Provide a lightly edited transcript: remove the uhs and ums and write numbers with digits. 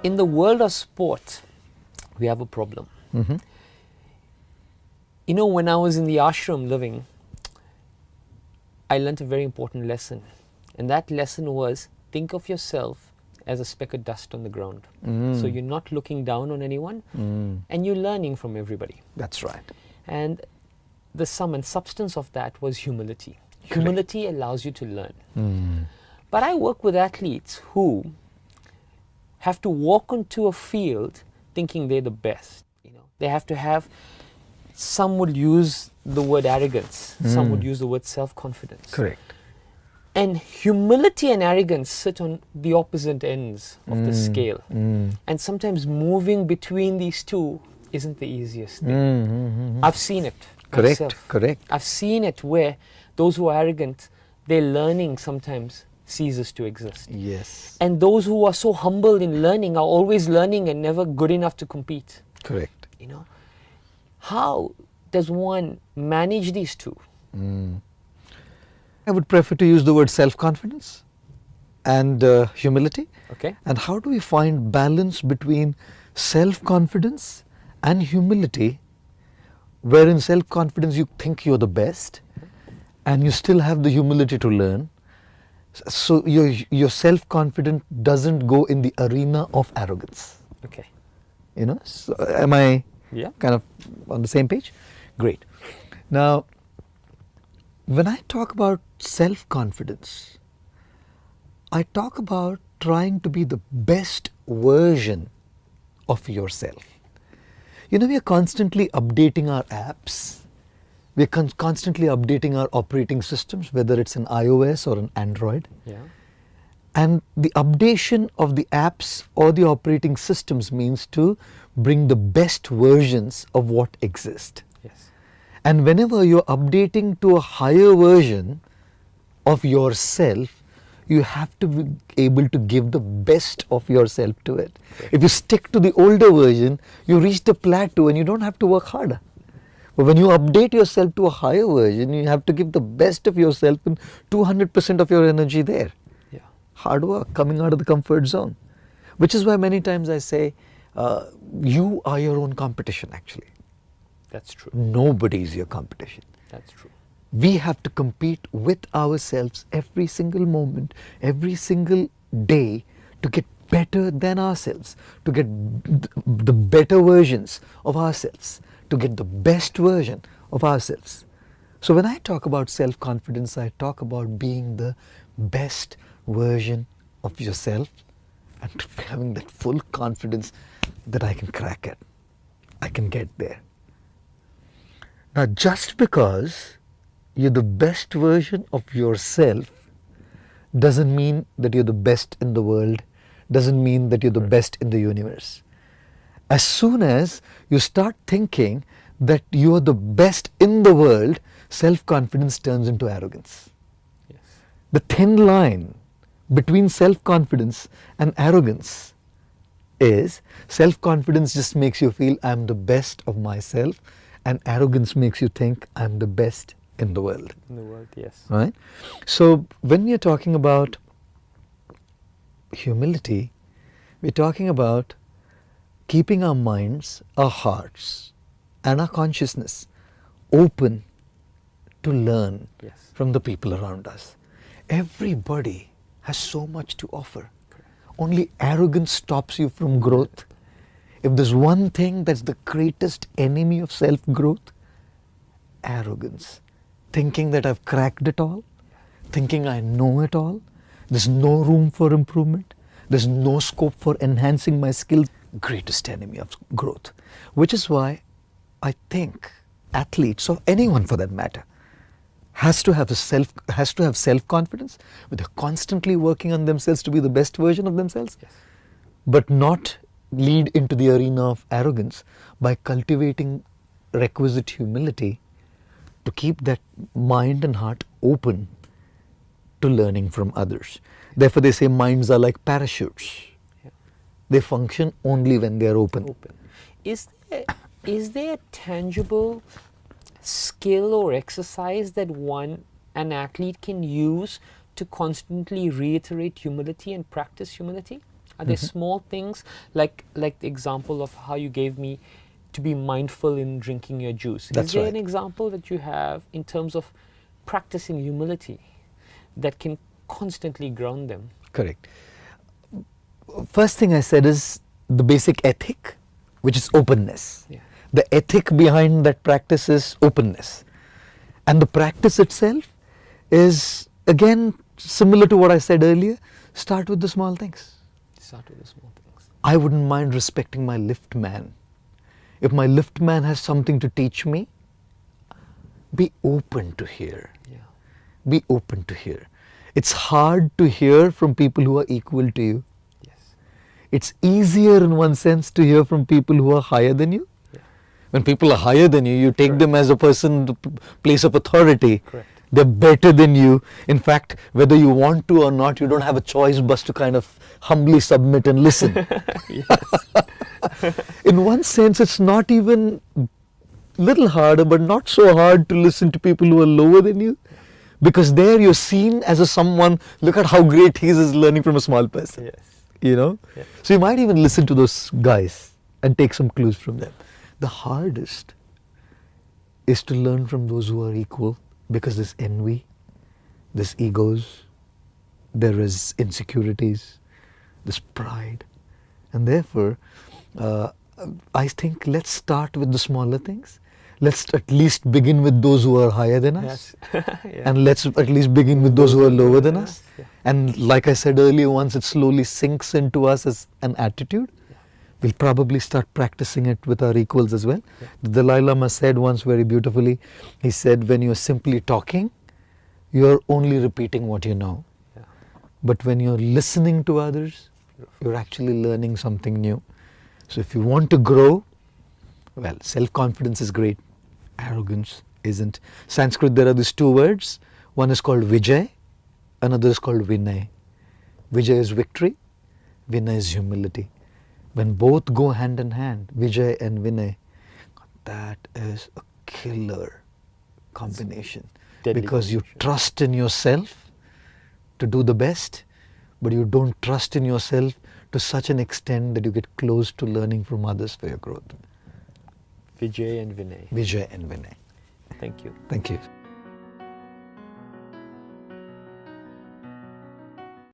in the world of sport, we have a problem. Mm-hmm. You know, when I was in the ashram living, I learnt a very important lesson. And that lesson was, think of yourself as a speck of dust on the ground. So you're not looking down on anyone, and you're learning from everybody. That's right. And the sum and substance of that was humility. Correct. Humility allows you to learn. But I work with athletes who have to walk onto a field thinking they're the best. You know, they have to have, some would use the word arrogance, some would use the word self-confidence. Correct. And humility and arrogance sit on the opposite ends of the scale. And sometimes moving between these two isn't the easiest thing. I've seen it Correct, myself. correct. I've seen it where those who are arrogant, their learning sometimes ceases to exist. Yes. And those who are so humble in learning are always learning and never good enough to compete. Correct. You know, how does one manage these two? I would prefer to use the word self-confidence and humility. Okay. And how do we find balance between self-confidence and humility, wherein self-confidence you think you're the best and you still have the humility to learn, so your self-confidence doesn't go in the arena of arrogance. Okay. You know, so am I Yeah. kind of on the same page? Great. Now, when I talk about self-confidence, I talk about trying to be the best version of yourself. You know, we are constantly updating our apps. We are constantly updating our operating systems, whether it's an iOS or an Android. Yeah. And the updation of the apps or the operating systems means to bring the best versions of what exist. Yes. And whenever you're updating to a higher version of yourself, you have to be able to give the best of yourself to it. If you stick to the older version, you reach the plateau and you don't have to work harder. But when you update yourself to a higher version, you have to give the best of yourself and 200% of your energy there. Yeah. Hard work, coming out of the comfort zone. Which is why many times I say, you are your own competition actually. That's true. Nobody is your competition. That's true. We have to compete with ourselves every single moment, every single day to get better than ourselves, to get the better versions of ourselves, to get the best version of ourselves. So when I talk about self-confidence, I talk about being the best version of yourself and having that full confidence that I can crack it. I can get there. Now, just because you're the best version of yourself doesn't mean that you're the best in the world, doesn't mean that you're the best in the universe. As soon as you start thinking that you are the best in the world, self-confidence turns into arrogance. Yes. The thin line between self-confidence and arrogance is self-confidence just makes you feel I'm the best of myself, and arrogance makes you think I'm the best in the world. In the world, yes. Right? So when we are talking about humility, we're talking about keeping our minds, our hearts, and our consciousness open to learn Yes. from the people around us. Everybody has so much to offer. Only arrogance stops you from growth. If there's one thing that's the greatest enemy of self-growth, arrogance. Thinking that I've cracked it all, thinking I know it all, there's no room for improvement, there's no scope for enhancing my skills, greatest enemy of growth. Which is why I think athletes, or anyone for that matter, has to have self-confidence, but they're constantly working on themselves to be the best version of themselves, Yes. but not lead into the arena of arrogance by cultivating requisite humility to keep that mind and heart open to learning from others. Therefore, they say minds are like parachutes. Yeah. They function only when they are open. Is there a tangible skill or exercise that an athlete can use to constantly reiterate humility and practice humility? Are there small things like the example of how you gave me to be mindful in drinking your juice? That's Is there right. an example that you have in terms of practicing humility that can constantly ground them? Correct. First thing I said is the basic ethic, which is openness. Yeah. The ethic behind that practice is openness. And the practice itself is, again, similar to what I said earlier, start with the small things. Start with the small things. I wouldn't mind respecting my lift man. If my lift man has something to teach me, be open to hear. Yeah. Be open to hear. It's hard to hear from people who are equal to you. Yes. It's easier in one sense to hear from people who are higher than you. Yeah. When people are higher than you take Correct. them as a person, place of authority. Correct. They're better than you. In fact, whether you want to or not, you don't have a choice but to kind of humbly submit and listen. In one sense, it's not even little harder, but not so hard to listen to people who are lower than you. Because there you're seen as a someone, look at how great he is learning from a small person. Yes. You know? Yeah. So you might even listen to those guys and take some clues from them. The hardest is to learn from those who are equal, because there's envy, there's egos, there is insecurities, there's pride. And therefore, I think let's start with the smaller things. Let's at least begin with those who are higher than us. Yes. Yeah. And let's at least begin with those who are lower than us. Yeah. And like I said earlier, once it slowly sinks into us as an attitude, we'll probably start practicing it with our equals as well. Yeah. The Dalai Lama said once very beautifully, he said, when you're simply talking, you're only repeating what you know. Yeah. But when you're listening to others, you're actually learning something new. So if you want to grow, well, self-confidence is great. Arrogance isn't. Sanskrit, there are these two words. One is called Vijay, another is called Vinay. Vijay is victory, Vinay is humility. When both go hand in hand, Vijay and Vinay, that is a killer combination. Deadly Because you combination. trust in yourself to do the best, but you don't trust in yourself to such an extent that you get close to learning from others for your growth. Vijay and Vinay. Vijay and Vinay. Thank you. Thank you.